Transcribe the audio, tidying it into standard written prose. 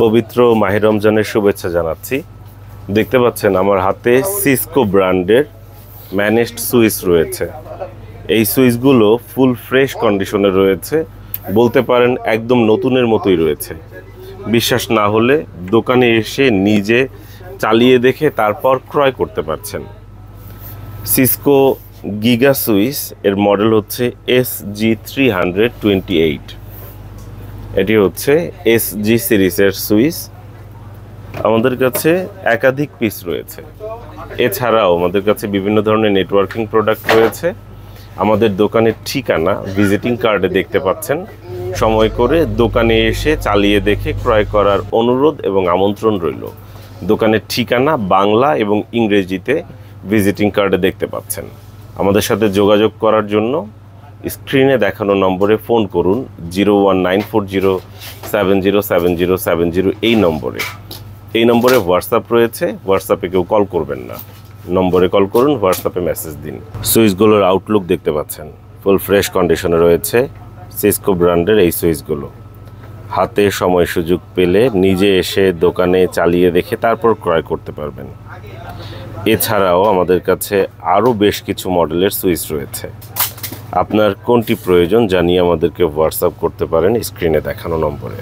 পবিত্র মাহে রমজানের শুভেচ্ছা জানাচ্ছি। দেখতে পাচ্ছেন আমার হাতে সিসকো ব্র্যান্ডের ম্যানেজড সুইচ রয়েছে। এই সুইচগুলো ফুল ফ্রেশ কন্ডিশনে রয়েছে, বলতে পারেন একদম নতুনের মতোই রয়েছে। বিশ্বাস না হলে দোকানে এসে নিজে চালিয়ে দেখে তারপর ক্রয় করতে পারছেন। সিসকো গিগা সুইচ এর মডেল হচ্ছে SG328। এটি হচ্ছে SG সিরিজের সুইচ। আমাদের কাছে একাধিক পিস রয়েছে। এছাড়াও আমাদের কাছে বিভিন্ন ধরনের নেটওয়ার্কিং প্রোডাক্ট রয়েছে। আমাদের দোকানের ঠিকানা ভিজিটিং কার্ডে দেখতে পাচ্ছেন। সময় করে দোকানে এসে চালিয়ে দেখে ক্রয় করার অনুরোধ এবং আমন্ত্রণ রইল। দোকানের ঠিকানা বাংলা এবং ইংরেজিতে ভিজিটিং কার্ডে দেখতে পাচ্ছেন। আমাদের সাথে যোগাযোগ করার জন্য স্ক্রিনে দেখানো নম্বরে ফোন করুন 01940707070 এই নম্বরে হোয়াটসঅ্যাপ রয়েছে। হোয়াটসঅ্যাপে কেউ কল করবেন না, নম্বরে কল করুন, হোয়াটসঅ্যাপে মেসেজ দিন। সুইচগুলোর আউটলুক দেখতে পাচ্ছেন, ফুল ফ্রেশ কন্ডিশনে রয়েছে সিসকো ব্র্যান্ডের এই সুইচগুলো। হাতে সময় সুযোগ পেলে নিজে এসে দোকানে চালিয়ে দেখে তারপর ক্রয় করতে পারবেন। এছাড়াও আমাদের কাছে আরও বেশ কিছু মডেলের সুইচ রয়েছে। আপনার কোনটি প্রয়োজন জানিয়ে আমাদেরকে হোয়াটসঅ্যাপ করতে পারেন স্ক্রিনে দেখানো নম্বরে।